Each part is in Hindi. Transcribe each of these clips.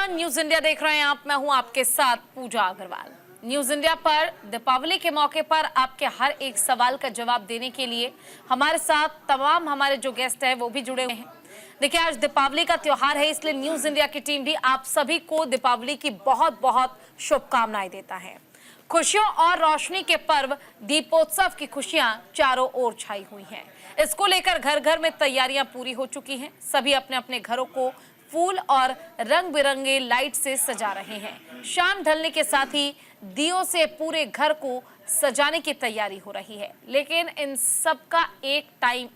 नमस्कार, न्यूज इंडिया देख रहे हैं आप। मैं हूं आपके साथ पूजा अग्रवाल। न्यूज इंडिया पर दीपावली के मौके पर आपके हर एक सवाल का जवाब देने के लिए हमारे साथ तमाम हमारे जो गेस्ट हैं वो भी जुड़े हुए हैं। देखिए, आज दीपावली का त्योहार है, इसलिए न्यूज इंडिया की टीम भी आप सभी को दीपावली की बहुत बहुत शुभकामनाएं देता है। खुशियों और रोशनी के पर्व दीपोत्सव की खुशियां चारों ओर छाई हुई हैं। इसको लेकर घर घर में तैयारियां पूरी हो चुकी हैं। सभी अपने अपने घरों को फूल और रंग बिरंगे लाइट से सजा रहे हैं। शाम ढलने के साथ ही दियों से पूरे घर को सजाने की तैयारी हो रही है। लेकिन इन सब का एक टाइम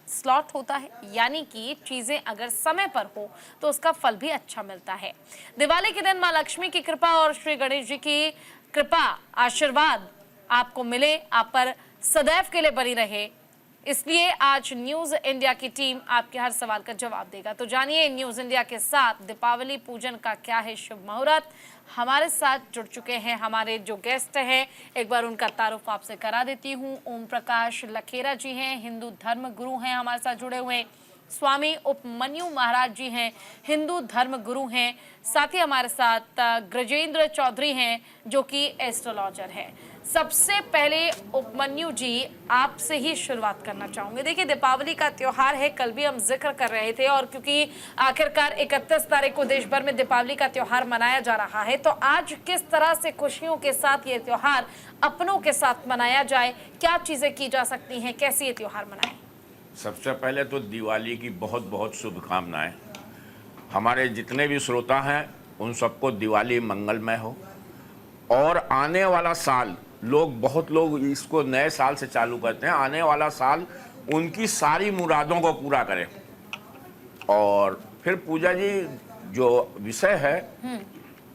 स्लॉट होता है, यानी कि चीजें अगर समय पर हो तो उसका फल भी अच्छा मिलता है। दिवाली के दिन मां लक्ष्मी की कृपा और श्री गणेश जी की कृपा आशीर्वाद आपको मिले, आप पर सदैव के लिए बनी रहे, इसलिए आज न्यूज इंडिया की टीम आपके हर सवाल का जवाब देगा। तो जानिए न्यूज इंडिया के साथ दीपावली पूजन का क्या है शुभ मुहूर्त। हमारे साथ जुड़ चुके हैं हमारे जो गेस्ट हैं, एक बार उनका तारुफ आपसे करा देती हूँ। ओम प्रकाश लखेरा जी हैं, हिंदू धर्म गुरु हैं, हमारे साथ जुड़े हुए। स्वामी उपमन्यु महाराज जी हैं, हिंदू धर्म गुरु हैं। साथ ही हमारे साथ गजेंद्र चौधरी हैं जो कि एस्ट्रोलॉजर हैं। सबसे पहले उपमन्यु जी, आपसे ही शुरुआत करना चाहूंगे। देखिए, दीपावली का त्योहार है, कल भी हम जिक्र कर रहे थे, और क्योंकि आखिरकार 31 तारीख को देश भर में दीपावली का त्योहार मनाया जा रहा है, तो आज किस तरह से खुशियों के साथ ये त्योहार अपनों के साथ मनाया जाए, क्या चीजें की जा सकती हैं, कैसे ये त्योहार मनाएं? सबसे पहले तो दिवाली की बहुत बहुत शुभकामनाएं। हमारे जितने भी श्रोता हैं उन सबको दिवाली मंगलमय हो, और आने वाला साल बहुत लोग इसको नए साल से चालू करते हैं, आने वाला साल उनकी सारी मुरादों को पूरा करें। और फिर पूजा जी, जो विषय है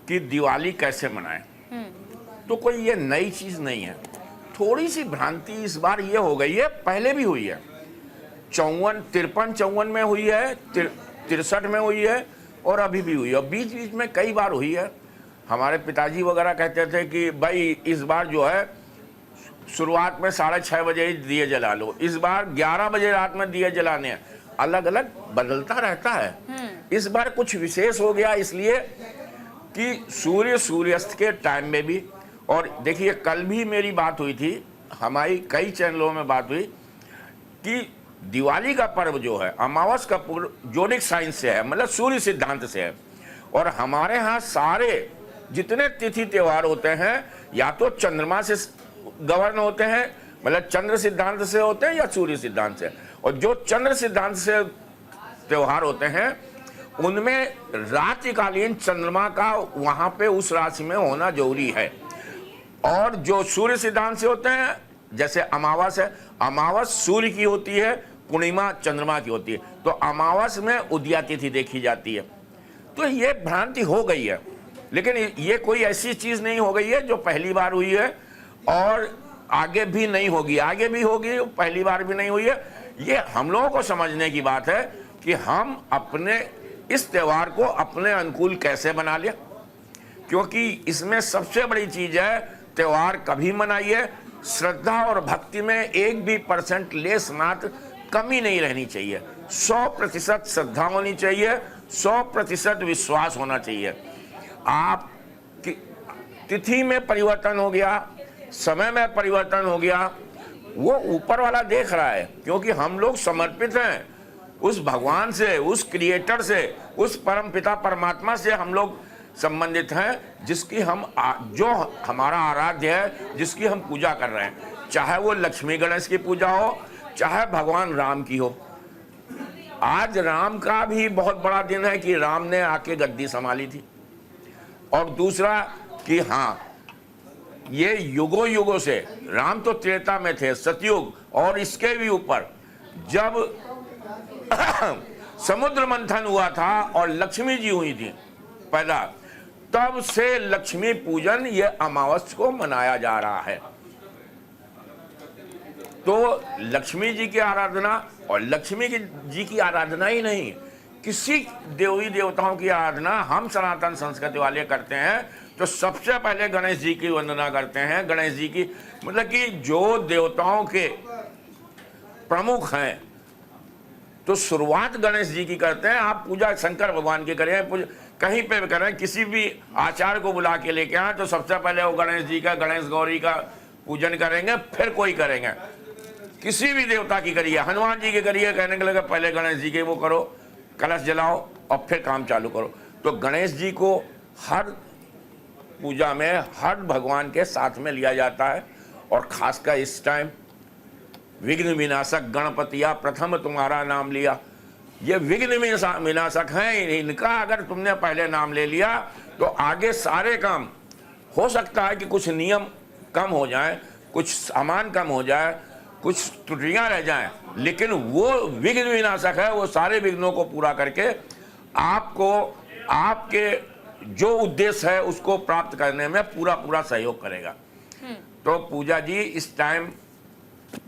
कि दिवाली कैसे मनाएं, तो कोई ये नई चीज़ नहीं है। थोड़ी सी भ्रांति इस बार ये हो गई है, पहले भी हुई है, 53-54 में हुई है, 63 में हुई है, और अभी भी हुई है, और बीच बीच में कई बार हुई है। हमारे पिताजी वगैरह कहते थे कि भाई इस बार जो है शुरुआत में 6:30 बजे ही दिए जला लो, इस बार 11 बजे रात में दिए जलाने हैं। अलग अलग बदलता रहता है। इस बार कुछ विशेष हो गया इसलिए कि सूर्यास्त के टाइम में भी, और देखिए कल भी मेरी बात हुई थी, हमारी कई चैनलों में बात हुई कि दिवाली का पर्व जो है अमावस का पूर्व जोडिक साइंस से है, मतलब सूर्य सिद्धांत से है। और हमारे यहाँ सारे जितने तिथि त्योहार होते हैं या तो चंद्रमा से गवर्न होते हैं, मतलब चंद्र सिद्धांत से होते हैं, या सूर्य सिद्धांत से। और जो चंद्र सिद्धांत से त्योहार होते हैं उनमें रात्रिकालीन चंद्रमा का वहाँ पे उस राशि में होना जरूरी है। और जो सूर्य सिद्धांत से होते हैं, जैसे अमावस है, अमावस सूर्य की होती है, पूर्णिमा चंद्रमा की होती है, तो अमावस में उदया तिथि देखी जाती है। तो ये भ्रांति हो गई है, लेकिन ये कोई ऐसी चीज़ नहीं हो गई है जो पहली बार हुई है, और आगे भी नहीं होगी, आगे भी होगी, पहली बार भी नहीं हुई है। ये हम लोगों को समझने की बात है कि हम अपने इस त्यौहार को अपने अनुकूल कैसे बना लें, क्योंकि इसमें सबसे बड़ी चीज़ है, त्यौहार कभी मनाइए, श्रद्धा और भक्ति में 1 भी % लेस मात्र कमी नहीं रहनी चाहिए। 100% श्रद्धा होनी चाहिए, 100% विश्वास होना चाहिए। आप तिथि में परिवर्तन हो गया, समय में परिवर्तन हो गया, वो ऊपर वाला देख रहा है, क्योंकि हम लोग समर्पित हैं उस भगवान से, उस क्रिएटर से, उस परम पिता परमात्मा से हम लोग संबंधित हैं, जिसकी हम जो हमारा आराध्य है, जिसकी हम पूजा कर रहे हैं, चाहे वो लक्ष्मी गणेश की पूजा हो, चाहे भगवान राम की हो। आज राम का भी बहुत बड़ा दिन है कि राम ने आके गद्दी संभाली थी। और दूसरा कि हाँ, ये युगों युगों से, राम तो त्रेता में थे, सतयुग, और इसके भी ऊपर जब समुद्र मंथन हुआ था और लक्ष्मी जी हुई थी पैदा, तब से लक्ष्मी पूजन ये अमावस को मनाया जा रहा है। तो लक्ष्मी जी की आराधना, और लक्ष्मी जी की आराधना ही नहीं, किसी देवी देवताओं की आराधना हम सनातन संस्कृति वाले करते हैं, तो सबसे पहले गणेश जी की वंदना करते हैं। गणेश जी की, मतलब कि जो देवताओं के प्रमुख हैं, तो शुरुआत गणेश जी की करते हैं। आप पूजा शंकर भगवान की करें, कहीं पे भी करें, किसी भी आचार्य को बुला के लेके आए तो सबसे पहले वो गणेश जी का, गणेश गौरी का पूजन करेंगे, फिर कोई करेंगे। किसी भी देवता की करिए, हनुमान जी की करिए, कहने के लगे पहले गणेश जी के वो करो, कलश जलाओ और फिर काम चालू करो। तो गणेश जी को हर पूजा में हर भगवान के साथ में लिया जाता है। और खासकर इस टाइम विघ्न विनाशक गणपतिया प्रथम तुम्हारा नाम लिया, ये विघ्न विनाशक हैं, इनका अगर तुमने पहले नाम ले लिया तो आगे सारे काम, हो सकता है कि कुछ नियम कम हो जाए, कुछ सामान कम हो जाए, कुछ त्रुटियां रह जाएं, लेकिन वो विघ्न विनाशक है, वो सारे विघ्नों को पूरा करके आपको आपके जो उद्देश्य है उसको प्राप्त करने में पूरा पूरा सहयोग करेगा। तो पूजा जी इस टाइम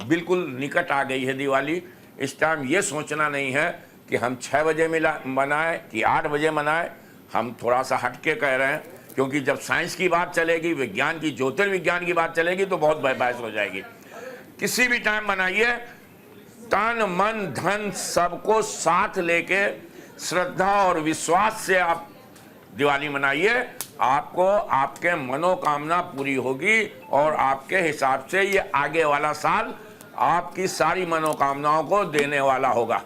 बिल्कुल निकट आ गई है दिवाली। इस टाइम ये सोचना नहीं है कि हम 6 बजे मनाएं कि 8 बजे मनाएं। हम थोड़ा सा हटके कह रहे हैं, क्योंकि जब साइंस की बात चलेगी, विज्ञान की, ज्योतिर्विज्ञान की बात चलेगी तो बहुत बहस हो जाएगी। किसी भी टाइम मनाइए, तन मन धन सबको साथ लेके श्रद्धा और विश्वास से आप दिवाली मनाइए, आपको आपके मनोकामना पूरी होगी और आपके हिसाब से ये आगे वाला साल आपकी सारी मनोकामनाओं को देने वाला होगा।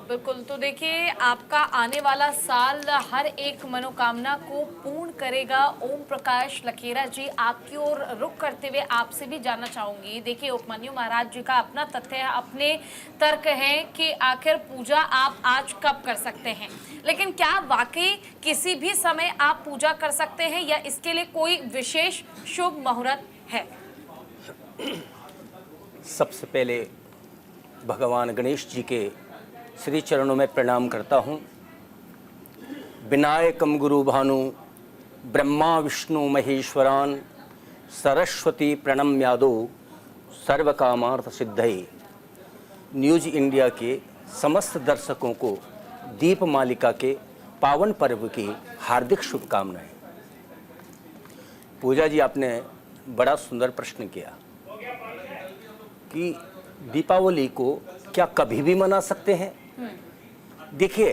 बिल्कुल। तो देखिए, आपका आने वाला साल हर एक मनोकामना को पूर्ण करेगा। ओम प्रकाश लखेरा जी, आपकी ओर रुख करते हुए आपसे भी जानना चाहूंगी। देखिए, उपमन्यु महाराज जी का अपना तथ्य है, अपने तर्क हैं कि आखिर पूजा आप आज कब कर सकते हैं, लेकिन क्या वाकई किसी भी समय आप पूजा कर सकते हैं या इसके लिए कोई विशेष शुभ मुहूर्त है? सबसे पहले भगवान गणेश जी के श्री चरणों में प्रणाम करता हूँ। विनायकम गुरु भानु ब्रह्मा विष्णु महेश्वरान सरस्वती प्रणम्यादो सर्वकामार्थ सिद्धये। न्यूज़ इंडिया के समस्त दर्शकों को दीप मालिका के पावन पर्व की हार्दिक शुभकामनाएं। पूजा जी, आपने बड़ा सुंदर प्रश्न किया कि दीपावली को क्या कभी भी मना सकते हैं। देखिए,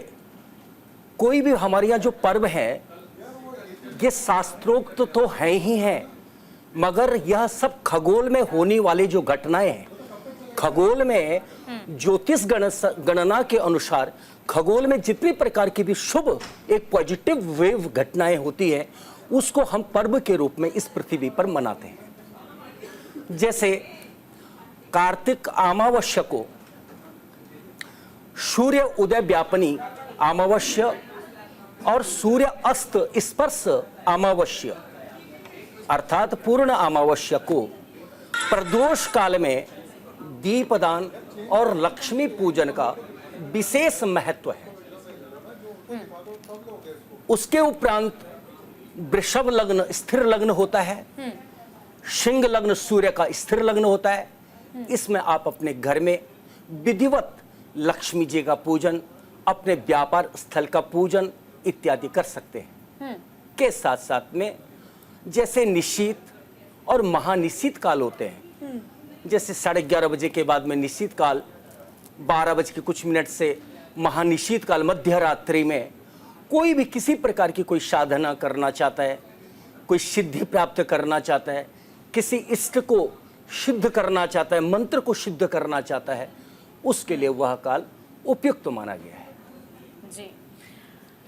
कोई भी हमारे यहाँ जो पर्व है ये शास्त्रोक्त तो है ही हैं, मगर यह सब खगोल में होने वाले जो घटनाएं हैं, खगोल में ज्योतिष गणना के अनुसार खगोल में जितनी प्रकार की भी शुभ एक पॉजिटिव वेव घटनाएं होती हैं, उसको हम पर्व के रूप में इस पृथ्वी पर मनाते हैं। जैसे कार्तिक अमावस्या को सूर्य उदय व्यापनी अमावस्या और सूर्य अस्त स्पर्श अमावस्या अर्थात पूर्ण अमावस्या को प्रदोष काल में दीपदान और लक्ष्मी पूजन का विशेष महत्व है। उसके उपरांत वृषभ लग्न स्थिर लग्न होता है, सिंह लग्न सूर्य का स्थिर लग्न होता है। इसमें आप अपने घर में विधिवत लक्ष्मी जी का पूजन, अपने व्यापार स्थल का पूजन इत्यादि कर सकते हैं। के साथ साथ में जैसे निशीत और महानिशीत काल होते हैं, जैसे 11:30 बजे के बाद में निशीत काल, 12:00 से महानिशीत काल, मध्य रात्रि में कोई भी किसी प्रकार की कोई साधना करना चाहता है, कोई सिद्धि प्राप्त करना चाहता है, किसी इष्ट को सिद्ध करना चाहता है, मंत्र को सिद्ध करना चाहता है, उसके लिए वह काल उपयुक्त माना गया है। जी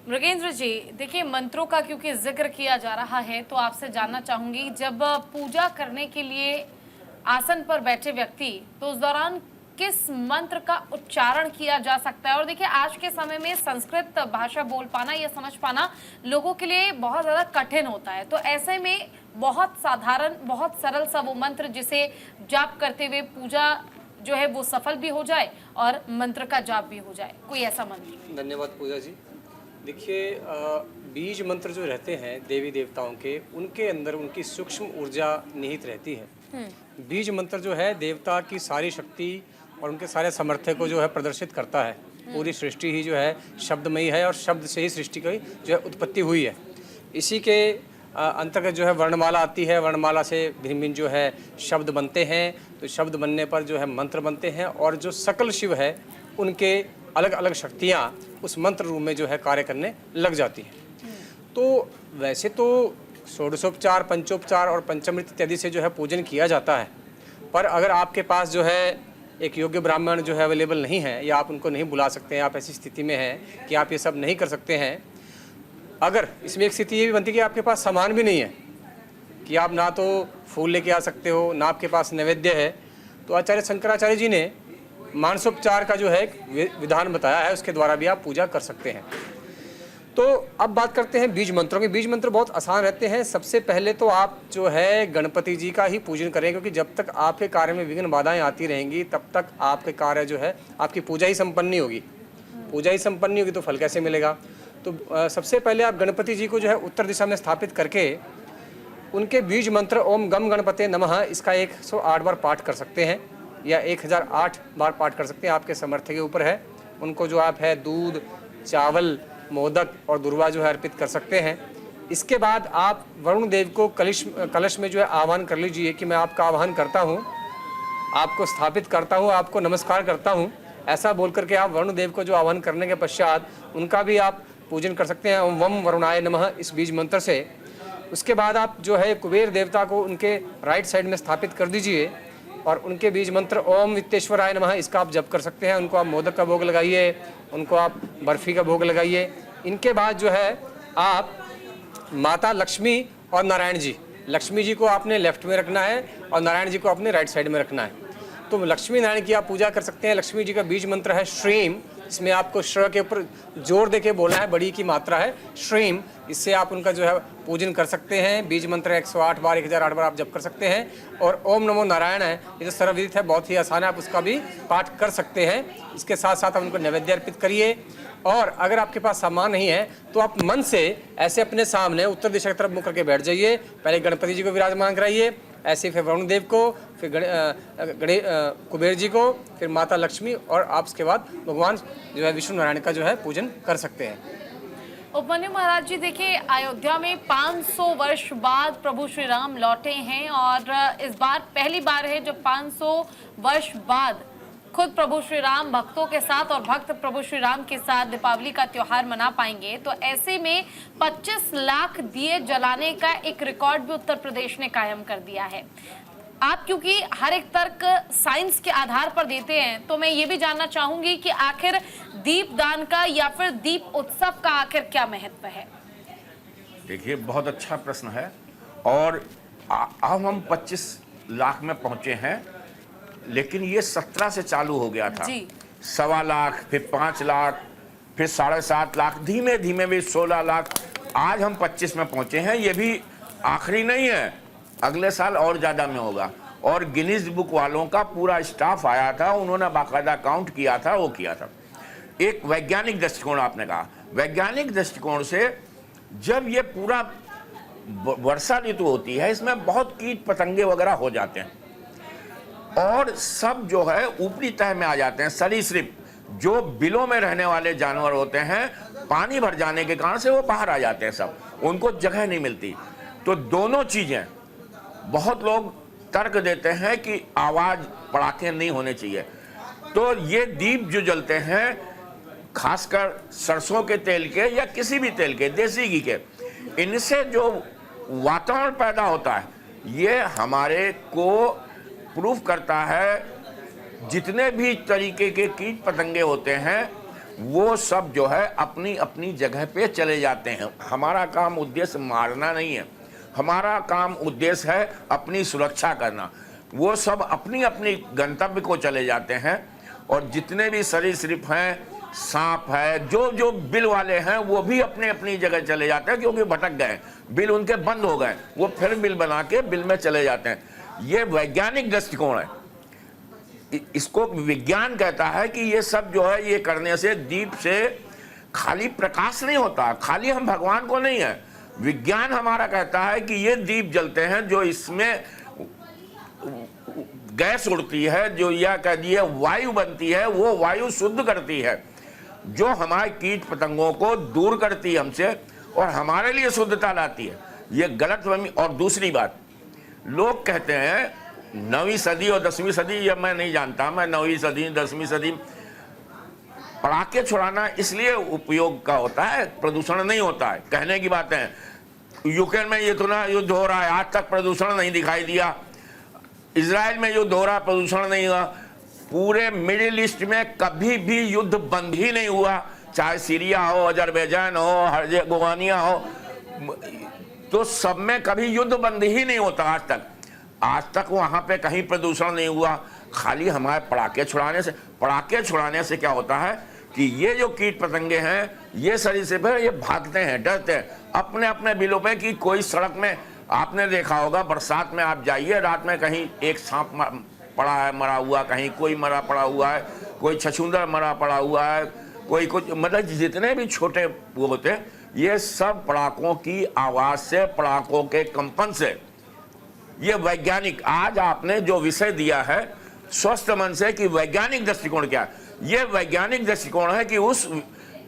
मृगेंद्र जी, देखिए मंत्रों का क्योंकि जिक्र किया जा रहा है तो आपसे जानना चाहूंगी, जब पूजा करने के लिए आसन पर बैठे व्यक्ति, तो उस दौरान किस मंत्र का उच्चारण किया जा सकता है? और देखिए, आज के समय में संस्कृत भाषा बोल पाना या समझ पाना लोगों के लिए बहुत ज़्यादा कठिन होता है, तो ऐसे में बहुत साधारण, बहुत सरल सा वो मंत्र जिसे जाप करते हुए पूजा जो है वो सफल भी हो जाए और मंत्र का जाप भी हो जाए, कोई ऐसा मंत्र? धन्यवाद पूजा जी। देखिए, बीज मंत्र जो रहते हैं देवी देवताओं के, उनके अंदर उनकी सूक्ष्म ऊर्जा निहित रहती है। बीज मंत्र जो है देवता की सारी शक्ति और उनके सारे सामर्थ्य को जो है प्रदर्शित करता है। पूरी सृष्टि ही जो है शब्दमयी है और शब्द से ही सृष्टि की जो है उत्पत्ति हुई है। इसी के अंतर्गत जो है वर्णमाला आती है, वर्णमाला से भिन्न भिन्न जो है शब्द बनते हैं, तो शब्द बनने पर जो है मंत्र बनते हैं और जो सकल शिव है उनके अलग अलग शक्तियाँ उस मंत्र रूप में जो है कार्य करने लग जाती हैं। तो वैसे तो षोडशोपचार, पंचोपचार और पंचामृत इत्यादि से जो है पूजन किया जाता है, पर अगर आपके पास जो है एक योग्य ब्राह्मण जो है अवेलेबल नहीं है, या आप उनको नहीं बुला सकते हैं, आप ऐसी स्थिति में हैं कि आप ये सब नहीं कर सकते हैं, अगर इसमें एक स्थिति ये भी बनती है कि आपके पास सामान भी नहीं है, कि आप ना तो फूल लेके आ सकते हो, ना आपके पास नैवेद्य है, तो आचार्य शंकराचार्य जी ने मानसोपचार का जो है एक विधान बताया है, उसके द्वारा भी आप पूजा कर सकते हैं। तो अब बात करते हैं बीज मंत्रों की। बीज मंत्र बहुत आसान रहते हैं। सबसे पहले तो आप जो है गणपति जी का ही पूजन करें, क्योंकि जब तक आपके कार्य में विघ्न बाधाएं आती रहेंगी तब तक आपके कार्य जो है, आपकी पूजा ही संपन्न नहीं होगी। पूजा ही संपन्न नहीं होगी तो फल कैसे मिलेगा। तो सबसे पहले आप गणपति जी को जो है उत्तर दिशा में स्थापित करके उनके बीज मंत्र ओम गम गणपते नमः इसका 108 बार पाठ कर सकते हैं, या 1008 बार पाठ कर सकते हैं, आपके सामर्थ्य के ऊपर है। उनको जो आप है दूध, चावल, मोदक और दुर्वा जो है अर्पित कर सकते हैं। इसके बाद आप वरुण देव को कलश में जो है आह्वान कर लीजिए कि मैं आपका आह्वान करता हूँ, आपको स्थापित करता हूँ, आपको नमस्कार करता हूँ। ऐसा बोल करके आप वरुण देव को जो आह्वान करने के पश्चात उनका भी आप पूजन कर सकते हैं ओम वम वरुणाय नमः इस बीज मंत्र से। उसके बाद आप जो है कुबेर देवता को उनके राइट साइड में स्थापित कर दीजिए और उनके बीज मंत्र ओम वित्तेश्वराय नमः इसका आप जप कर सकते हैं। उनको आप मोदक का भोग लगाइए, उनको आप बर्फी का भोग लगाइए। इनके बाद जो है आप माता लक्ष्मी और नारायण जी, लक्ष्मी जी को आपने लेफ्ट में रखना है और नारायण जी को आपने राइट साइड में रखना है। तो लक्ष्मी नारायण की आप पूजा कर सकते हैं। लक्ष्मी जी का बीज मंत्र है श्रीम, इसमें आपको श्र के ऊपर जोर देके बोलना है, बड़ी की मात्रा है श्रीम। इससे आप उनका जो है पूजन कर सकते हैं। बीज मंत्र 108 बार 1008 बार आप जप कर सकते हैं। और ओम नमो नारायण है, ये जो सर्वविदित है, बहुत ही आसान है, आप उसका भी पाठ कर सकते हैं। इसके साथ साथ आप उनको नैवेद्य अर्पित करिए। और अगर आपके पास सामान नहीं है तो आप मन से ऐसे अपने सामने उत्तर दिशा की तरफ मुख करके बैठ जाइए। पहले गणपति जी को विराजमान कराइए, ऐसे फिर वरुण देव को, फिर कुबेर जी को, फिर माता लक्ष्मी, और आप उसके बाद भगवान जो है विष्णु नारायण का जो है पूजन कर सकते हैं। उपमन्यु महाराज जी, देखिए अयोध्या में 500 वर्ष बाद प्रभु श्री राम लौटे हैं और इस बार पहली बार है जब 500 वर्ष बाद खुद प्रभु श्री राम भक्तों के साथ और भक्त प्रभु श्री राम के साथ दीपावली का त्योहार मना पाएंगे। तो ऐसे में 25 लाख दिए जलाने का एक रिकॉर्ड भी उत्तर प्रदेश ने कायम कर दिया है। आप क्योंकि हर एक तर्क साइंस के आधार पर देते हैं, तो मैं ये भी जानना चाहूंगी कि आखिर दीपदान का या फिर दीप उत्सव का आखिर क्या महत्व है? देखिए, बहुत अच्छा प्रश्न है। और अब हम 25 लाख में पहुंचे हैं, लेकिन ये 17 से चालू हो गया था। 1.25 लाख, फिर 5 लाख, फिर 7.5 लाख, धीमे धीमे भी 16 लाख, आज हम 25 में पहुंचे हैं। ये भी आखिरी नहीं है, अगले साल और ज़्यादा में होगा। और गिनीज बुक वालों का पूरा स्टाफ आया था, उन्होंने बाकायदा काउंट किया था, वो किया था। एक वैज्ञानिक दृष्टिकोण आपने कहा, वैज्ञानिक दृष्टिकोण से जब ये पूरा वर्षा ऋतु होती है, इसमें बहुत कीट पतंगे वगैरह हो जाते हैं और सब जो है ऊपरी तह में आ जाते हैं। सरीसृप जो बिलों में रहने वाले जानवर होते हैं, पानी भर जाने के कारण से वो बाहर आ जाते हैं, सब उनको जगह नहीं मिलती। तो दोनों चीज़ें, बहुत लोग तर्क देते हैं कि आवाज़, पड़ाके नहीं होने चाहिए। तो ये दीप जो जलते हैं, खासकर सरसों के तेल के या किसी भी तेल के, देसी घी के, इनसे जो वातावरण पैदा होता है, ये हमारे को प्रूफ करता है जितने भी तरीके के कीट पतंगे होते हैं वो सब जो है अपनी अपनी जगह पे चले जाते हैं। हमारा काम उद्देश्य मारना नहीं है, हमारा काम उद्देश्य है अपनी सुरक्षा करना। वो सब अपनी अपनी गंतव्य को चले जाते हैं। और जितने भी सरीसृप हैं, सांप है, जो जो बिल वाले हैं, वो भी अपने अपनी जगह चले जाते हैं, क्योंकि भटक गए, बिल उनके बंद हो गए, वो फिर बिल बना के बिल में चले जाते हैं। ये वैज्ञानिक दृष्टिकोण है। इसको विज्ञान कहता है कि ये सब जो है, ये करने से दीप से खाली प्रकाश नहीं होता, खाली हम भगवान को नहीं है। विज्ञान हमारा कहता है कि ये दीप जलते हैं, जो इसमें गैस उड़ती है, जो या कह दिए वायु बनती है, वो वायु शुद्ध करती है, जो हमारे कीट पतंगों को दूर करती है हमसे और हमारे लिए शुद्धता लाती है। ये गलतफहमी। और दूसरी बात, लोग कहते हैं 9वीं सदी और 10वीं सदी, ये मैं नहीं जानता, मैं 9वीं सदी 10वीं सदी, पटाखे छुड़ाना इसलिए उपयोग का होता है, प्रदूषण नहीं होता है। कहने की बात है, यूक्रेन में इतना युद्ध हो रहा है, आज तक प्रदूषण नहीं दिखाई दिया। इजराइल में युद्ध हो रहा है, प्रदूषण नहीं हुआ। पूरे मिडिल ईस्ट में कभी भी युद्ध बंद ही नहीं हुआ, चाहे सीरिया हो, अजरबैजान हो, हर्जेगोवानिया हो, तो सब में कभी युद्ध बंद ही नहीं होता आज तक वहां पे कहीं प्रदूषण नहीं हुआ। खाली हमारे पटाखे छुड़ाने से क्या होता है कि ये जो कीट पतंगे हैं, ये सरीसृप है, ये भागते हैं, डरते हैं अपने अपने बिलों पे। कि कोई सड़क में आपने देखा होगा, बरसात में आप जाइए, रात में कहीं एक सांप पड़ा है मरा हुआ, कहीं कोई मरा पड़ा हुआ है, कोई छछूंदर मरा पड़ा हुआ है, कोई कुछ, मतलब जितने भी छोटे वो होते हैं, ये सब पटाखों की आवाज से, पटाखों के कंपन से। ये वैज्ञानिक, आज आपने जो विषय दिया है स्वस्थ मन से कि वैज्ञानिक दृष्टिकोण क्या है, ये वैज्ञानिक दृष्टिकोण है कि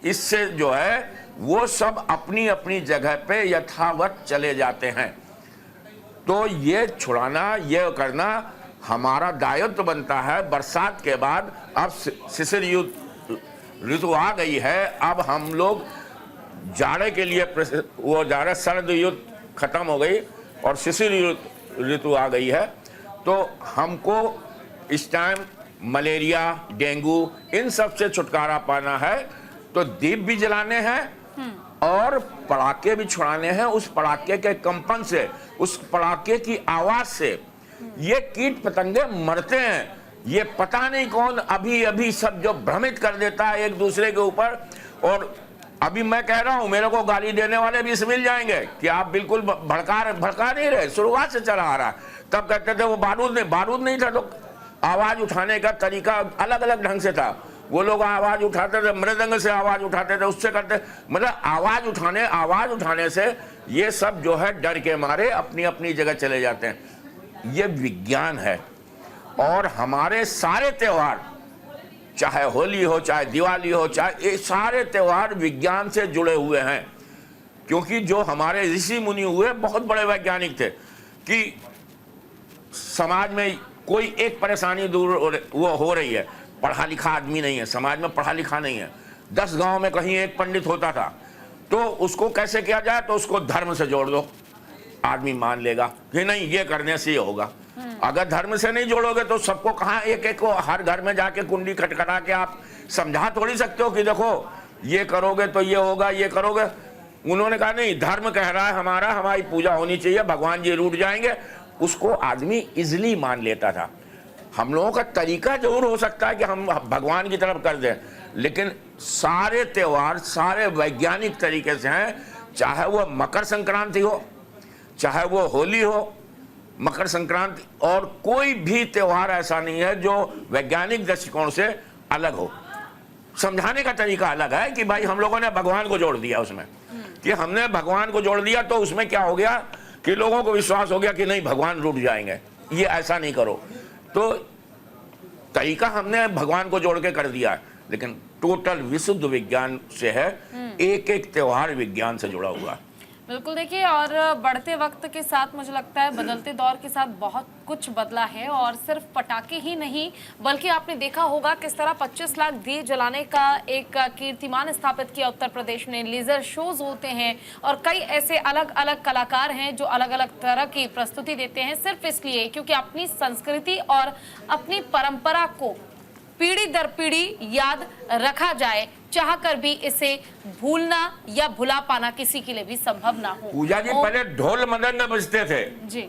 इससे जो है वो सब अपनी अपनी जगह पे यथावत चले जाते हैं। तो ये छुड़ाना, ये करना हमारा दायित्व बनता है। बरसात के बाद अब शिशिर ऋतु आ गई है, अब हम लोग जाड़े के लिए वो जाड़े, सर्द युद्ध खत्म हो गई और शिशिर ऋतु आ गई है। तो हमको इस टाइम मलेरिया, डेंगू, इन सब से छुटकारा पाना है। तो दीप भी जलाने हैं और पटाखे भी छुड़ाने हैं। उस पटाखे के कंपन से, उस पटाखे की आवाज से ये कीट पतंगे मरते हैं। ये पता नहीं कौन अभी अभी सब जो भ्रमित कर देता है एक दूसरे के ऊपर। और अभी मैं कह रहा हूं, मेरे को गाली देने वाले भी मिल जाएंगे कि आप बिल्कुल भड़का नहीं रहे, शुरुआत से चला आ रहा। तब कहते थे वो बारूद नहीं था, तो आवाज उठाने का तरीका अलग अलग ढंग से था। वो लोग आवाज उठाते थे, मृदंग से आवाज उठाते थे, उससे करते, मतलब आवाज उठाने से ये सब जो है डर के मारे अपनी अपनी जगह चले जाते हैं। ये विज्ञान है। और हमारे सारे त्योहार, चाहे होली हो, चाहे दिवाली हो, चाहे ये सारे त्योहार विज्ञान से जुड़े हुए हैं। क्योंकि जो हमारे ऋषि मुनि हुए बहुत बड़े वैज्ञानिक थे कि समाज में कोई एक परेशानी दूर हो रही है, पढ़ा लिखा आदमी नहीं है, समाज में पढ़ा लिखा नहीं है, 10 गांव में कहीं एक पंडित होता था, तो उसको कैसे किया जाए, तो उसको धर्म से जोड़ दो, आदमी मान लेगा कि नहीं ये करने से ये होगा। अगर धर्म से नहीं जोड़ोगे तो सबको कहाँ एक को हर घर में जाके कुंडी खटखटा के आप समझा थोड़ी सकते हो कि देखो ये करोगे तो ये होगा, ये करोगे। उन्होंने कहा नहीं, धर्म कह रहा है हमारी पूजा होनी चाहिए, भगवान जी रूठ जाएंगे। उसको आदमी इजिली मान लेता था। हम लोगों का तरीका जरूर हो सकता है कि हम भगवान की तरफ कर दें, लेकिन सारे त्योहार सारे वैज्ञानिक तरीके से हैं। चाहे वो मकर संक्रांति हो, चाहे वो होली हो, मकर संक्रांति, और कोई भी त्योहार ऐसा नहीं है जो वैज्ञानिक दृष्टिकोण से अलग हो। समझाने का तरीका अलग है कि भाई हम लोगों ने भगवान को जोड़ दिया उसमें, कि हमने भगवान को जोड़ दिया तो उसमें क्या हो गया कि लोगों को विश्वास हो गया कि नहीं भगवान रूठ जाएंगे, ये ऐसा नहीं करो। तो तरीका हमने भगवान को जोड़ के कर दिया है, लेकिन टोटल विशुद्ध विज्ञान से है। एक एक त्योहार विज्ञान से जुड़ा हुआ है। बिल्कुल, देखिए, और बढ़ते वक्त के साथ मुझे लगता है बदलते दौर के साथ बहुत कुछ बदला है। और सिर्फ पटाखे ही नहीं, बल्कि आपने देखा होगा किस तरह 25 लाख दिए जलाने का एक कीर्तिमान स्थापित किया उत्तर प्रदेश ने। लेजर शोज होते हैं और कई ऐसे अलग अलग कलाकार हैं जो अलग अलग तरह की प्रस्तुति देते हैं, सिर्फ इसलिए क्योंकि अपनी संस्कृति और अपनी परंपरा को पीढ़ी दर पीढ़ी याद रखा जाए। चाहकर भी इसे भूलना या भुला पाना किसी के लिए भी संभव ना हो। पूजा जी, पहले ढोल मदंग बजते थे जी,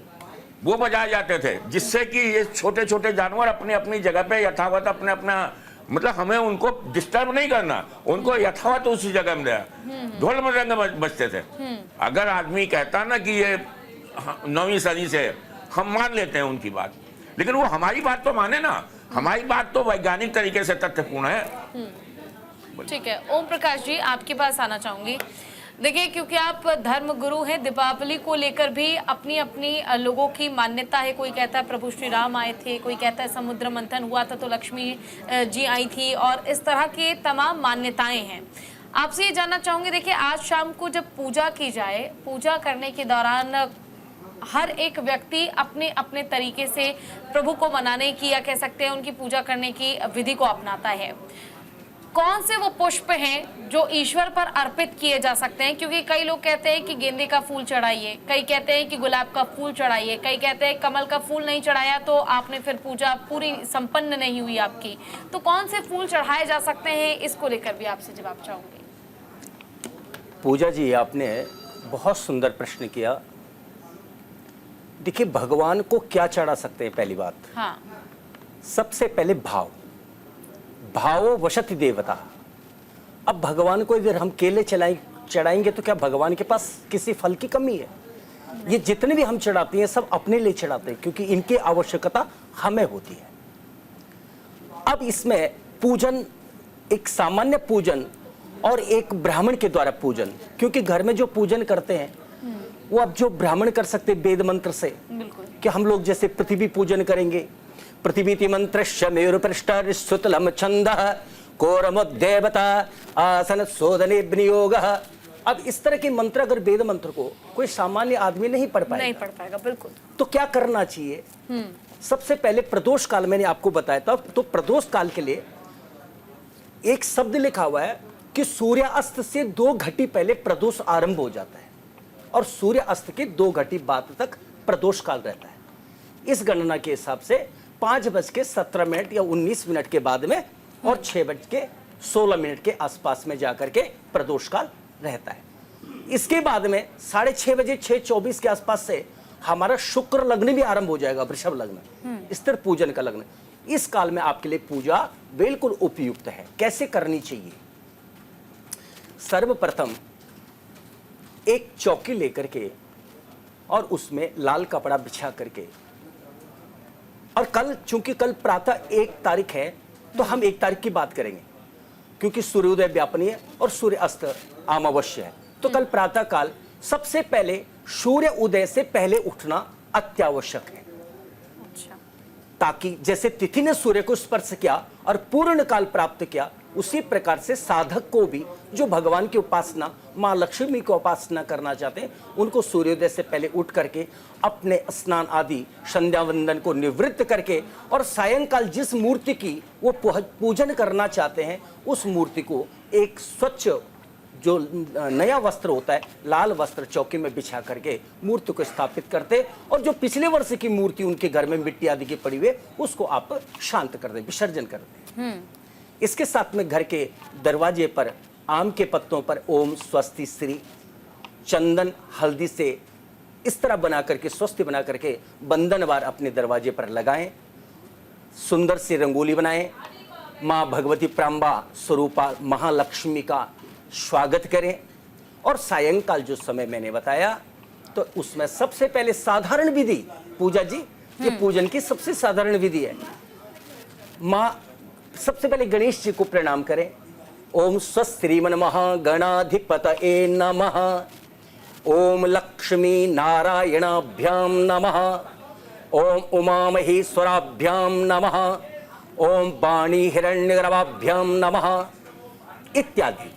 वो बजाए जाते थे, जिससे कि ये छोटे छोटे जानवर अपनी अपनी जगह पे यथावत अपने अपना, मतलब हमें उनको डिस्टर्ब नहीं करना, उनको यथावत उसी जगह में दिया। ढोल मदंग बजते थे। अगर आदमी कहता ना कि ये 9वीं सदी से, हम मान लेते हैं उनकी बात, लेकिन वो हमारी बात तो माने ना, हमारी बात तो वैज्ञानिक तरीके से तथ्यपूर्ण है। ठीक है, ओम प्रकाश जी आपके पास आना चाहूंगी। देखिए, क्योंकि आप धर्म गुरु हैं, दीपावली को लेकर भी अपनी अपनी लोगों की मान्यता है। कोई कहता है प्रभु श्री राम आए थे, कोई कहता है समुद्र मंथन हुआ था तो लक्ष्मी जी आई थी, और इस तरह के तमाम मान्यताएं हैं। आपसे ये जानना चाहूंगी, देखिए आज शाम को जब पूजा की जाए, पूजा करने के दौरान हर एक व्यक्ति अपने अपने तरीके से प्रभु को मनाने की, या कह सकते हैं उनकी पूजा करने की विधि को अपनाता है। कौन से वो पुष्प हैं जो ईश्वर पर अर्पित किए जा सकते हैं? क्योंकि कई लोग कहते हैं कि गेंदे का फूल चढ़ाइए, कई कहते हैं कि गुलाब का फूल चढ़ाइए, कई कहते हैं कमल का फूल नहीं चढ़ाया तो आपने फिर पूजा पूरी संपन्न नहीं हुई आपकी। तो कौन से फूल चढ़ाए जा सकते हैं, इसको लेकर भी आपसे जवाब चाहूंगी। पूजा जी, आपने बहुत सुंदर प्रश्न किया। देखिए, भगवान को क्या चढ़ा सकते हैं? पहली बात, हाँ, सबसे पहले भाव, भावो वशति देवता। अब भगवान को अगर हम केले चढ़ाएंगे तो क्या भगवान के पास किसी फल की कमी है? ये जितने भी हम चढ़ाते हैं सब अपने लिए चढ़ाते हैं, क्योंकि इनकी आवश्यकता हमें होती है। अब इसमें पूजन, एक सामान्य पूजन और एक ब्राह्मण के द्वारा पूजन, क्योंकि घर में जो पूजन करते हैं वो अब जो ब्राह्मण कर सकते वेद मंत्र से, बिल्कुल, कि हम लोग जैसे पृथ्वी पूजन करेंगे, पृथ्वीति मंत्रश्च मेरुपृष्ठ सुतलम छंदः कोरमुद्देवता आसन सोदने विनियोगः। अब इस तरह के मंत्र अगर वेद मंत्र को कोई सामान्य आदमी नहीं पढ़ पाएगा, नहीं पढ़ पाएगा, बिल्कुल। तो क्या करना चाहिए? सबसे पहले प्रदोष काल, मैंने आपको बताया था, तो प्रदोष काल के लिए एक शब्द लिखा हुआ है कि सूर्यास्त से 2 घटी पहले प्रदोष आरंभ हो जाता है और सूर्यास्त के 2 घटी बाद तक प्रदोष काल रहता है। इस गणना के हिसाब से 5:17 या 19 के बाद में और 6:16 के आसपास में जाकर के प्रदोष काल रहता है। इसके बाद में 6:30 बजे 6:24 के आसपास से हमारा शुक्र लग्न भी आरंभ हो जाएगा, वृषभ लग्न, स्थिर पूजन का लग्न। इस काल में आपके लिए पूजा बिल्कुल उपयुक्त है। कैसे करनी चाहिए? सर्वप्रथम एक चौकी लेकर के और उसमें लाल कपड़ा बिछा करके, और कल, चूंकि कल प्रातः 1 तारीख है तो हम 1 तारीख की बात करेंगे, क्योंकि सूर्योदय व्यापनीय है और सूर्य अस्त अमावस्या है। तो कल प्रातः काल सबसे पहले सूर्य उदय से पहले उठना अत्यावश्यक है, ताकि जैसे तिथि ने सूर्य को स्पर्श किया और पूर्ण काल प्राप्त किया, उसी प्रकार से साधक को भी, जो भगवान की उपासना, माँ लक्ष्मी की उपासना करना चाहते हैं, उनको सूर्योदय से पहले उठ करके अपने स्नान आदि संध्या वंदन को निवृत्त करके और सायंकाल जिस मूर्ति की वो पूजन करना चाहते हैं, उस मूर्ति को एक स्वच्छ जो नया वस्त्र होता है, लाल वस्त्र चौकी में बिछा करके मूर्ति को स्थापित करते, और जो पिछले वर्ष की मूर्ति उनके घर में मिट्टी आदि की पड़ी हुई, उसको आप शांत कर दें, विसर्जन कर दें। इसके साथ में घर के दरवाजे पर आम के पत्तों पर ओम स्वस्ति श्री चंदन हल्दी से इस तरह बना करके, स्वस्ति बना करके बंधनवार अपने दरवाजे पर लगाएं। सुंदर सी रंगोली बनाएं। माँ भगवती प्रांबा स्वरूपा महालक्ष्मी का स्वागत करें। और सायंकाल जो समय मैंने बताया, तो उसमें सबसे पहले साधारण विधि, पूजा जी ये पूजन की सबसे साधारण विधि है। माँ सबसे पहले गणेश जी को प्रणाम करें। ओम स्वस्तिमनमः गणाधिपतये नमः। ओम लक्ष्मी नारायणाभ्याम नमः। ओम उमा महेश्वराभ्याम नमः। ओम वाणी हिरण्यगर्भाभ्याम नमः इत्यादि।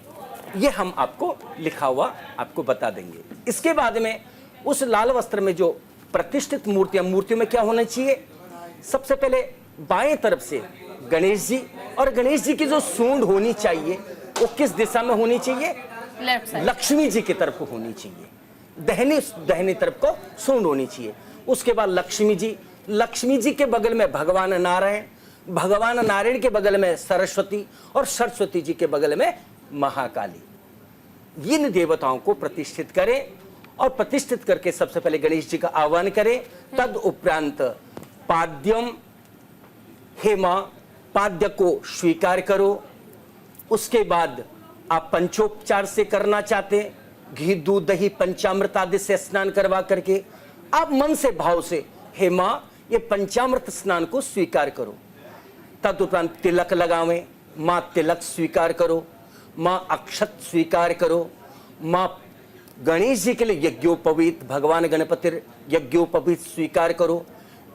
ये हम आपको लिखा हुआ आपको बता देंगे। इसके बाद में उस लाल वस्त्र में जो प्रतिष्ठित मूर्तियों में क्या होना चाहिए? सबसे पहले बाएं तरफ से गणेश जी, और गणेश जी की जो सूंड होनी चाहिए वो किस दिशा में होनी चाहिए? लेफ्ट साइड, लक्ष्मी जी की तरफ होनी चाहिए। दाहिनी तरफ को सूंड होनी चाहिए। उसके बाद लक्ष्मी जी के बगल में भगवान नारायण के बगल में सरस्वती, और सरस्वती जी के बगल में महाकाली। इन देवताओं को प्रतिष्ठित करें, और प्रतिष्ठित करके सबसे पहले गणेश जी का आह्वान करें। तद उपरांत पाद्यम, हे मां पाद्य को स्वीकार करो। उसके बाद आप पंचोपचार से करना चाहते, घी दूध दही पंचामृत आदि से स्नान करवा करके आप मन से भाव से, हे मां ये पंचामृत स्नान को स्वीकार करो। तदुपरांत तिलक लगावें। मां तिलक स्वीकार करो, मां अक्षत स्वीकार करो। मां गणेश जी के लिए यज्ञोपवीत, भगवान गणपति यज्ञोपवीत स्वीकार करो।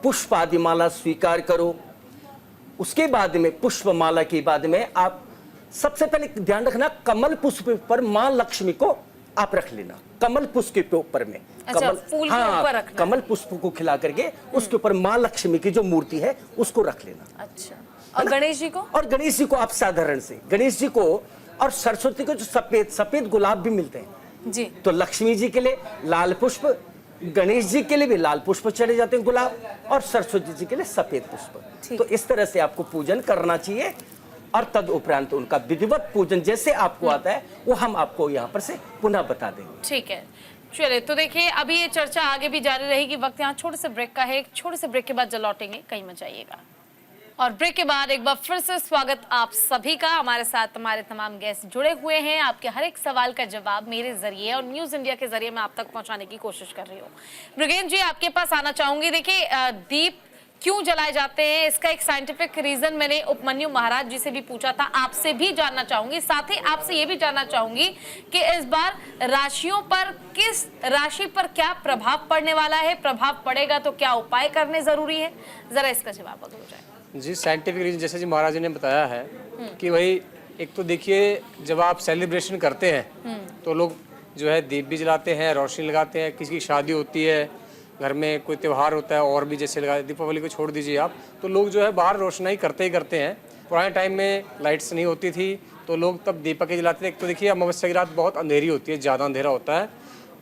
पुष्प आदि माला स्वीकार करो। उसके बाद में पुष्पमाला के बाद में आप सबसे पहले ध्यान रखना, कमल पुष्प पर मां लक्ष्मी को आप रख लेना। कमल पुष्प के ऊपर में, अच्छा, फूल के ऊपर रखना। कमल पुष्प को खिला करके उसके ऊपर मां लक्ष्मी की जो मूर्ति है उसको रख लेना। अच्छा, और गणेश जी को? और गणेश जी को आप साधारण से गणेश जी को, और सरस्वती को जो सफेद सफेद गुलाब भी मिलते हैं जी। तो लक्ष्मी जी के लिए लाल पुष्प, गणेश जी के लिए भी लाल पुष्प चढ़े जाते हैं गुलाब, और सरस्वती जी के लिए सफेद पुष्प। ठीक। तो इस तरह से आपको पूजन करना चाहिए, और तद उपरांत उनका विधिवत पूजन जैसे आपको आता है वो हम आपको यहाँ पर से पुनः बता देंगे। ठीक है, चलिए तो देखिए अभी ये चर्चा आगे भी जारी रहेगी। वक्त यहाँ छोटे से ब्रेक का है, एक छोटे से ब्रेक के बाद लौटेंगे, कहीं मत जाइएगा। और ब्रेक के बाद एक बार फिर से स्वागत आप सभी का। हमारे साथ हमारे तमाम गेस्ट जुड़े हुए हैं। आपके हर एक सवाल का जवाब मेरे जरिए और न्यूज इंडिया के जरिए मैं आप तक पहुंचाने की कोशिश कर रही हूँ। ब्रिगेड जी आपके पास आना चाहूंगी। देखिए दीप क्यों जलाए जाते हैं, इसका एक साइंटिफिक रीजन मैंने उपमन्यु महाराज जी से भी पूछा था, आपसे भी जानना चाहूंगी। साथ ही आपसे ये भी जानना चाहूंगी कि इस बार राशियों पर, किस राशि पर क्या प्रभाव पड़ने वाला है, प्रभाव पड़ेगा तो क्या उपाय करने जरूरी है, जरा इसका जवाब अगर हो जाए। जी, साइंटिफिक रीजन जैसे जी महाराज जी ने बताया है कि भाई एक तो देखिए जब आप सेलिब्रेशन करते हैं तो लोग जो है दीप भी जलाते हैं, रोशनी लगाते हैं, किसी की शादी होती है, घर में कोई त्यौहार होता है और भी जैसे लगा, दीपावली को छोड़ दीजिए आप, तो लोग जो है बाहर रोशनाई करते ही करते हैं। पुराने टाइम में लाइट्स नहीं होती थी तो लोग तब दीपक ही जलाते थे। एक तो देखिए अमावस्या की रात बहुत अंधेरी होती है, ज़्यादा अंधेरा होता है,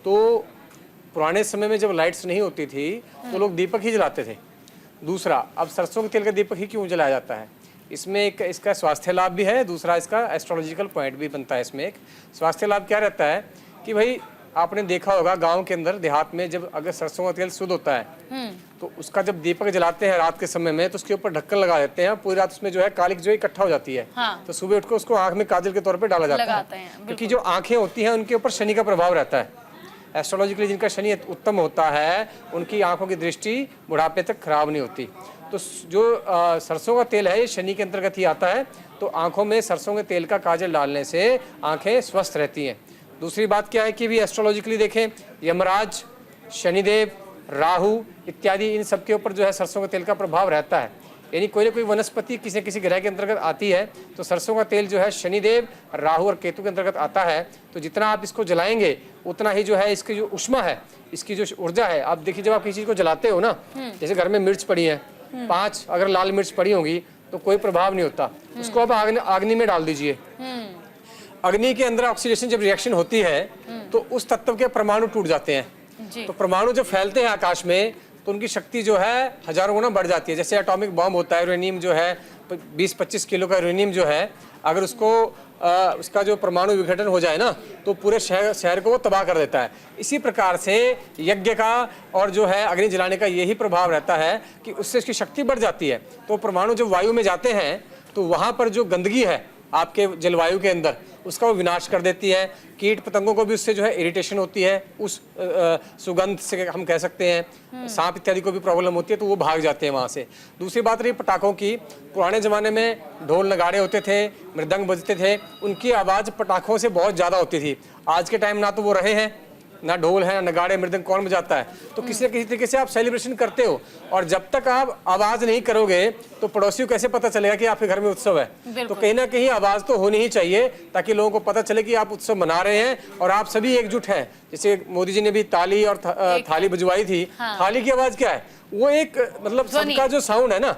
तो पुराने समय में जब लाइट्स नहीं होती थी तो लोग दीपक ही जलाते थे। दूसरा, अब सरसों के तेल का दीपक ही क्यों जलाया जाता है, इसमें एक इसका स्वास्थ्य लाभ भी है, दूसरा इसका एस्ट्रोलॉजिकल पॉइंट भी बनता है। इसमें एक स्वास्थ्य लाभ क्या रहता है कि भाई आपने देखा होगा गांव के अंदर देहात में जब अगर सरसों का तेल शुद्ध होता है तो उसका जब दीपक जलाते हैं रात के समय में तो उसके ऊपर ढक्कन लगा देते हैं, पूरी रात उसमें जो है कालिक जो इकट्ठा हो जाती है। हाँ। तो सुबह उठकर उसको आंख में काजल के तौर पे डाला जाता है, क्योंकि जो आंखें होती हैं उनके ऊपर शनि का प्रभाव रहता है। एस्ट्रोलॉजिकली जिनका शनि उत्तम होता है उनकी आंखों की दृष्टि बुढ़ापे तक खराब नहीं होती। तो जो सरसों का तेल है ये शनि के अंतर्गत ही आता है, तो आंखों में सरसों के तेल का काजल डालने से आंखें स्वस्थ रहती हैं। दूसरी बात क्या है कि भी एस्ट्रोलॉजिकली देखें, यमराज, शनिदेव, राहु इत्यादि इन सब के ऊपर जो है सरसों के तेल का प्रभाव रहता है। यानी कोई ना कोई वनस्पति किसी किसी ग्रह के अंतर्गत आती है तो सरसों का तेल जो है शनिदेव, राहु और केतु के अंतर्गत आता है। तो जितना आप इसको जलाएंगे उतना ही जो है इसकी जो उष्मा है, इसकी जो ऊर्जा है, आप देखिए जब आप किसी चीज को जलाते हो ना, जैसे घर में मिर्च पड़ी है, 5 अगर लाल मिर्च पड़ी होंगी तो कोई प्रभाव नहीं होता, उसको आप अग्नि में डाल दीजिए। अग्नि के अंदर ऑक्सीडेशन जब रिएक्शन होती है तो उस तत्व के परमाणु टूट जाते हैं। तो परमाणु जब फैलते हैं आकाश में तो उनकी शक्ति जो है हजारों गुना बढ़ जाती है। जैसे एटॉमिक बॉम्ब होता है, यूरेनियम जो है 20-25 किलो का यूरेनियम जो है, अगर उसको उसका जो परमाणु विघटन हो जाए ना तो पूरे शहर को वो तबाह कर देता है। इसी प्रकार से यज्ञ का और जो है अग्नि जलाने का यही प्रभाव रहता है कि उससे इसकी शक्ति बढ़ जाती है। तो परमाणु जब वायु में जाते हैं तो वहाँ पर जो गंदगी है आपके जलवायु के अंदर उसका वो विनाश कर देती है। कीट पतंगों को भी उससे जो है इरिटेशन होती है, उस सुगंध से हम कह सकते हैं, सांप इत्यादि को भी प्रॉब्लम होती है तो वो भाग जाते हैं वहाँ से। दूसरी बात रही पटाखों की, पुराने ज़माने में ढोल नगाड़े होते थे, मृदंग बजते थे, उनकी आवाज़ पटाखों से बहुत ज़्यादा होती थी। आज के टाइम ना तो वो रहे हैं, ना ढोल है, ना नगाड़े, मृदंग, कौन बजाता है। तो किसी न किसी तरीके से आप सेलिब्रेशन करते हो, और जब तक आप आवाज़ नहीं करोगे तो पड़ोसियों को कैसे पता चलेगा कि आपके घर में उत्सव है। तो कहीं ना कहीं आवाज़ तो होनी ही चाहिए ताकि लोगों को पता चले कि आप उत्सव मना रहे हैं और आप सभी एकजुट हैं। जैसे मोदी जी ने भी ताली और थाली बजवाई थी। हाँ। थाली की आवाज़ क्या है, वो एक मतलब सबका जो साउंड है ना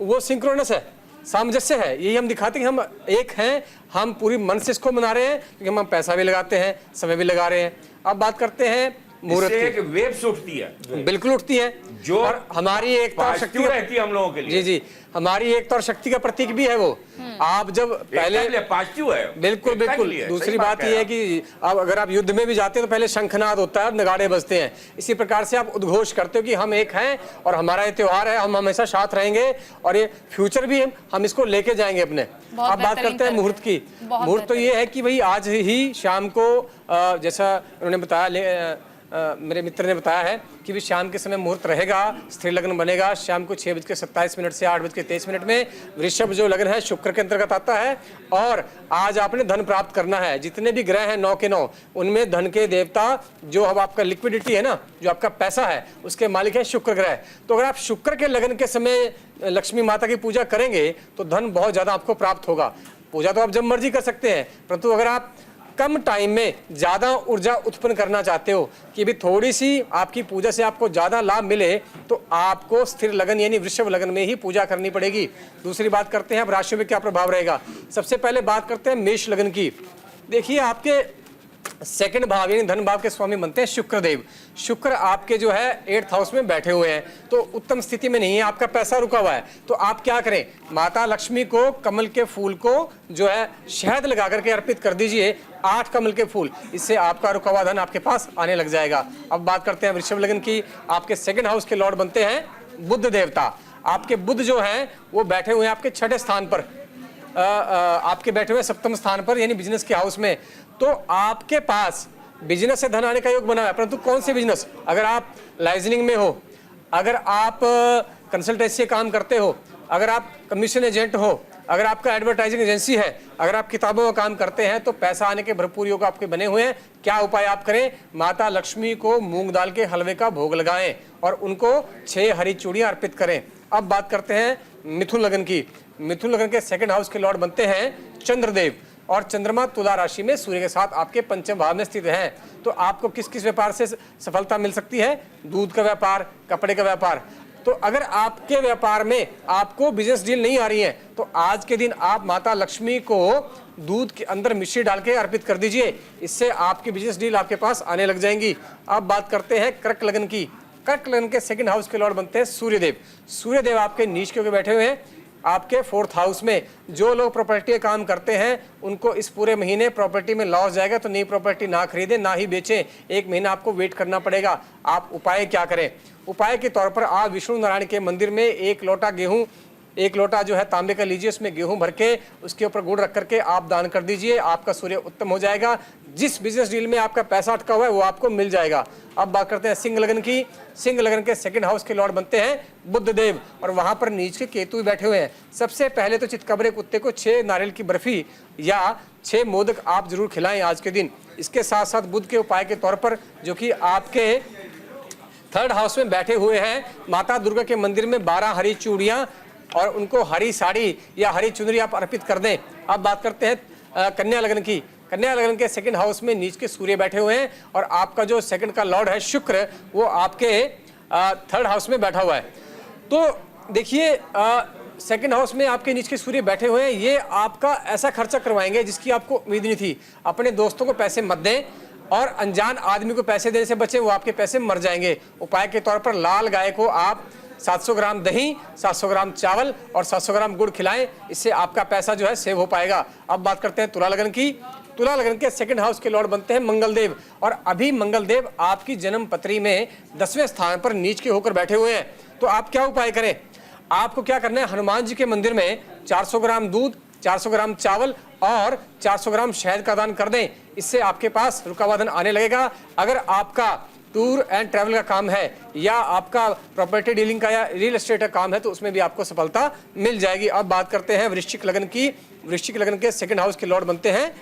वो सिंक्रोनस है, सामंजस्य है। यही हम दिखाते हैं कि हम एक हैं, हम पूरी मन से इसको मना रहे हैं, क्योंकि हम पैसा भी लगाते हैं, समय भी लगा रहे हैं। अब बात करते हैं मुहूर्त की। एक वेव्स उठती है, बिल्कुल उठती है, जो और हमारी एकता और शक्ति रहती है हम लोगों के लिए। जी जी, हमारी एकता और शक्ति का प्रतीक भी है वो। आप जब पहले पॉजिटिव है, बिल्कुल बिल्कुल। दूसरी बात यह है कि अब अगर आप युद्ध में भी जाते हैं तो पहले शंखनाद होता है, नगाड़े बजते हैं। इसी प्रकार से आप उद्घोष करते हो कि हम एक हैं और हमारा ये त्योहार है, हम हमेशा साथ रहेंगे और ये फ्यूचर भी हम इसको लेके जाएंगे अपने। अब बात करते हैं मुहूर्त की। मुहूर्त तो ये है कि भाई आज ही शाम को जैसा उन्होंने बताया, मेरे मित्र ने बताया है कि भी शाम के समय मुहूर्त रहेगा, स्त्री लग्न बनेगा शाम को 6:27 से 8:23 में। वृषभ जो लग्न है शुक्र के अंतर्गत आता है, और आज आपने धन प्राप्त करना है। जितने भी ग्रह हैं 9 के 9, उनमें धन के देवता जो अब आपका लिक्विडिटी है ना, जो आपका पैसा है, उसके मालिक है शुक्र ग्रह। तो अगर आप शुक्र के लगन के समय लक्ष्मी माता की पूजा करेंगे तो धन बहुत ज़्यादा आपको प्राप्त होगा। पूजा तो आप जब मर्जी कर सकते हैं, परंतु अगर आप कम टाइम में ज़्यादा ऊर्जा उत्पन्न करना चाहते हो कि भी थोड़ी सी आपकी पूजा से आपको ज़्यादा लाभ मिले, तो आपको स्थिर लगन यानी वृषभ लगन में ही पूजा करनी पड़ेगी। दूसरी बात करते हैं अब राशियों में क्या प्रभाव रहेगा। सबसे पहले बात करते हैं मेष लगन की। देखिए आपके सेकंड भाव यानी धन भाव के स्वामी बनते हैं शुक्रदेव। शुक्र आपके जो है 8th हाउस में बैठे हुए हैं, तो उत्तम स्थिति में नहीं है, आपका पैसा रुका हुआ है। तो आप क्या करें, माता लक्ष्मी को कमल के फूल को जो है शहद लगा करके अर्पित कर दीजिए, 8 कमल के फूल, इससे आपका रुका हुआ धन आपके पास आने लग जाएगा। अब बात करते हैं वृषभ लगन की। आपके सेकंड हाउस के लॉर्ड बनते हैं बुध देवता। आपके बुध जो है वो बैठे हुए हैं आपके 6ठे स्थान पर, आपके बैठे हुए 7वें स्थान पर यानी बिजनेस के हाउस में। तो आपके पास बिजनेस से धन आने का योग बना है, परंतु कौन से बिजनेस, अगर आप लाइजनिंग में हो, अगर आप कंसल्टेंसी काम करते हो, अगर आप कमीशन एजेंट हो, अगर आपका एडवर्टाइजिंग एजेंसी है, अगर आप किताबों का काम करते हैं, तो पैसा आने के भरपूर योग आपके बने हुए हैं। क्या उपाय आप करें, माता लक्ष्मी को मूंग दाल के हलवे का भोग लगाएं और उनको 6 हरी चूड़ियां अर्पित करें। अब बात करते हैं मिथुन लगन की। मिथुन लगन के सेकंड हाउस के लॉर्ड बनते हैं चंद्रदेव, और चंद्रमा तुला राशि में सूर्य के साथ आपके पंचम भाव में स्थित है। तो आपको किस किस व्यापार से सफलता मिल सकती है, दूध का व्यापार, कपड़े का व्यापार। तो अगर आपके व्यापार में आपको बिजनेस डील नहीं आ रही है, तो आज के दिन आप माता लक्ष्मी को दूध के अंदर मिश्री डाल के अर्पित कर दीजिए, इससे आपकी बिजनेस डील आपके पास आने लग जाएंगी। अब बात करते हैं कर्क लगन की। कर्क लगन के सेकंड हाउस के लॉर्ड बनते हैं सूर्यदेव। सूर्यदेव आपके नीच के होकर बैठे हुए हैं आपके 4th हाउस में। जो लोग प्रॉपर्टी का काम करते हैं उनको इस पूरे महीने प्रॉपर्टी में लॉस जाएगा, तो नई प्रॉपर्टी ना खरीदें ना ही बेचें, 1 महीना आपको वेट करना पड़ेगा। आप उपाय क्या करें, उपाय के तौर पर आप विष्णु नारायण के मंदिर में 1 लोटा गेहूं, 1 लोटा जो है तांबे का लीजिए, उसमें गेहूं भर के उसके ऊपर गुड़ रख करके आप दान कर दीजिए, आपका सूर्य उत्तम हो जाएगा। जिस बिजनेस डील में आपका पैसा अटका हुआ है वो आपको मिल जाएगा। अब बात करते हैं सिंह लगन की। सिंह लगन के सेकंड हाउस के लॉर्ड बनते हैं बुध देव, और वहां पर नीच के केतु बैठे हुए हैं। सबसे पहले तो चितकबरे कुत्ते को 6 नारियल की बर्फी या 6 मोदक आप जरूर खिलाएं आज के दिन। इसके साथ साथ बुध के उपाय के तौर पर, जो कि आपके 3rd हाउस में बैठे हुए हैं, माता दुर्गा के मंदिर में 12 हरी चूड़ियां और उनको हरी साड़ी या हरी चुनरी आप अर्पित कर दें। अब बात करते हैं कन्या लगन की। कन्या लगन के सेकंड हाउस में नीच के सूर्य बैठे हुए हैं, और आपका जो सेकंड का लॉर्ड है शुक्र, वो आपके 3rd हाउस में बैठा हुआ है। तो देखिए सेकंड हाउस में आपके नीच के सूर्य बैठे हुए हैं, ये आपका ऐसा खर्चा करवाएंगे जिसकी आपको उम्मीद नहीं थी। अपने दोस्तों को पैसे मत दें और अनजान आदमी को पैसे देने से बचें, वो आपके पैसे मर जाएंगे। उपाय के तौर पर लाल गाय को आप 700 ग्राम दही, 700 ग्राम चावल और 700 ग्राम गुड़ खिलाएं, इससे आपका पैसा जो है सेव हो पाएगा। अब बात करते हैं तुला लगन की। तुला लगन के सेकंड हाउस के लॉर्ड बनते हैं मंगलदेव, और अभी मंगलदेव आपकी जन्म पत्री में 10वें स्थान पर नीच के होकर बैठे हुए हैं। तो आप क्या उपाय करें, आपको क्या करना है, हनुमान जी के मंदिर में 400 ग्राम दूध, 400 ग्राम चावल और 400 ग्राम शहद का दान कर दें, इससे आपके पास रुका हुआ धन आने लगेगा। अगर आपका टूर एंड ट्रैवल का काम है या आपका प्रॉपर्टी डीलिंग का या रियल एस्टेट का काम है, तो उसमें भी आपको सफलता मिल जाएगी। अब बात करते हैं वृश्चिक लगन की। वृश्चिक लगन के सेकंड हाउस के लॉर्ड बनते हैं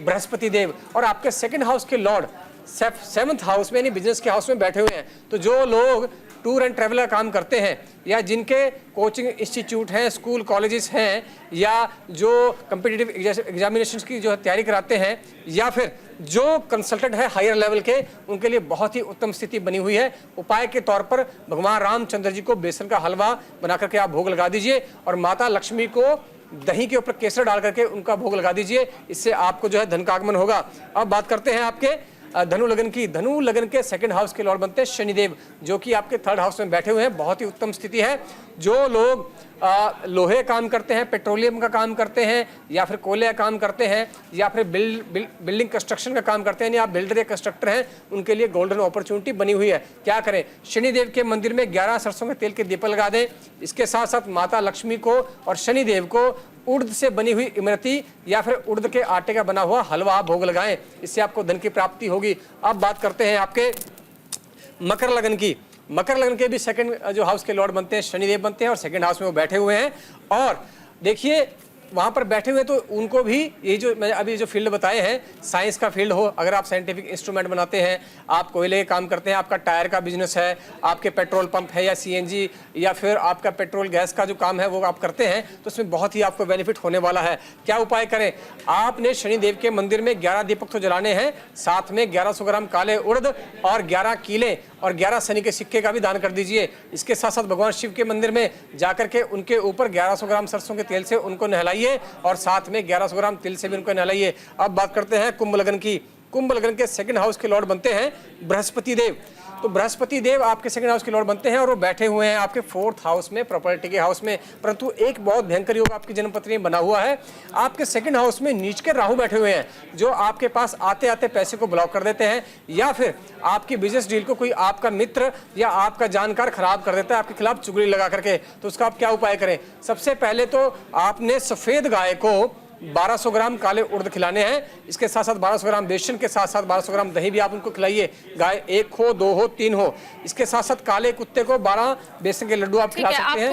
बृहस्पति देव, और आपके सेकंड हाउस के लॉर्ड 7th हाउस में यानी बिजनेस के हाउस में बैठे हुए हैं। तो जो लोग टूर एंड ट्रैवल का काम करते हैं, या जिनके कोचिंग इंस्टीट्यूट हैं, स्कूल कॉलेजेस हैं, या जो कम्पिटिटिव एग्जामिनेशंस की जो तैयारी कराते हैं, या फिर जो कंसल्टेंट है हायर लेवल के, उनके लिए बहुत ही उत्तम स्थिति बनी हुई है। उपाय के तौर पर भगवान रामचंद्र जी को बेसन का हलवा बना करके आप भोग लगा दीजिए, और माता लक्ष्मी को दही के ऊपर केसर डाल करके उनका भोग लगा दीजिए, इससे आपको जो है धन का आगमन होगा। अब बात करते हैं आपके धनु लगन की। धनु लगन के सेकंड हाउस के लॉर्ड बनते हैं शनिदेव, जो कि आपके 3rd हाउस में बैठे हुए हैं। बहुत ही उत्तम स्थिति है। जो लोग लोहे काम करते हैं, पेट्रोलियम का काम करते हैं, या फिर कोयले का काम करते हैं, या फिर बिल्डिंग कंस्ट्रक्शन का काम करते हैं, या आप बिल्डर या कंस्ट्रक्टर हैं, उनके लिए गोल्डन अपॉर्चुनिटी बनी हुई है। क्या करें, शनिदेव के मंदिर में 11 सरसों के तेल के दीपक लगा दें। इसके साथ साथ माता लक्ष्मी को और शनिदेव को उड़द से बनी हुई इमरती या फिर उड़द के आटे का बना हुआ हलवा भोग लगाएं, इससे आपको धन की प्राप्ति होगी। अब बात करते हैं आपके मकर लगन की। मकर लगन के भी सेकंड जो हाउस के लॉर्ड बनते हैं शनिदेव बनते हैं, और सेकंड हाउस में वो बैठे हुए हैं। और देखिए वहाँ पर बैठे हुए तो उनको भी ये जो मैं अभी जो फील्ड बताए हैं, साइंस का फील्ड हो, अगर आप साइंटिफिक इंस्ट्रूमेंट बनाते हैं, आप कोयले के काम करते हैं, आपका टायर का बिजनेस है, आपके पेट्रोल पंप है या सीएनजी या फिर आपका पेट्रोल गैस का जो काम है वो आप करते हैं, तो उसमें बहुत ही आपको बेनिफिट होने वाला है। क्या उपाय करें? आपने शनिदेव के मंदिर में 11 दीपक तो जलाने हैं, साथ में 1100 ग्राम काले उड़द और 11 कीले और 11 शनि के सिक्के का भी दान कर दीजिए। इसके साथ साथ भगवान शिव के मंदिर में जाकर के उनके ऊपर 1100 ग्राम सरसों के तेल से उनको नहलाइए और साथ में 1100 ग्राम तिल से भी उनको नहलाइए। अब बात करते हैं कुंभ लग्न की। कुंभ लग्न के सेकंड हाउस के लॉर्ड बनते हैं बृहस्पति देव। तो बृहस्पति देव आपके सेकंड हाउस के लॉर्ड बनते हैं और वो बैठे हुए हैं आपके 4th हाउस में, प्रॉपर्टी के हाउस में। परंतु एक बहुत भयंकर योग आपकी जन्मपत्री में बना हुआ है। आपके सेकंड हाउस में नीच के राहु बैठे हुए हैं, जो आपके पास आते आते पैसे को ब्लॉक कर देते हैं या फिर आपकी बिजनेस डील को कोई आपका मित्र या आपका जानकार खराब कर देता है आपके खिलाफ चुगली लगा करके। तो उसका आप क्या उपाय करें? सबसे पहले तो आपने सफेद गाय को 1200 ग्राम काले उड़द खिलाने हैं। इसके साथ साथ 1200 ग्राम बेसन के साथ साथ 1200 ग्राम दही भी आप उनको खिलाइए। गाय 1 हो, 2 हो, 3 हो। इसके साथ साथ काले कुत्ते को 12 बेसन के लड्डू आप खिला सकते हैं।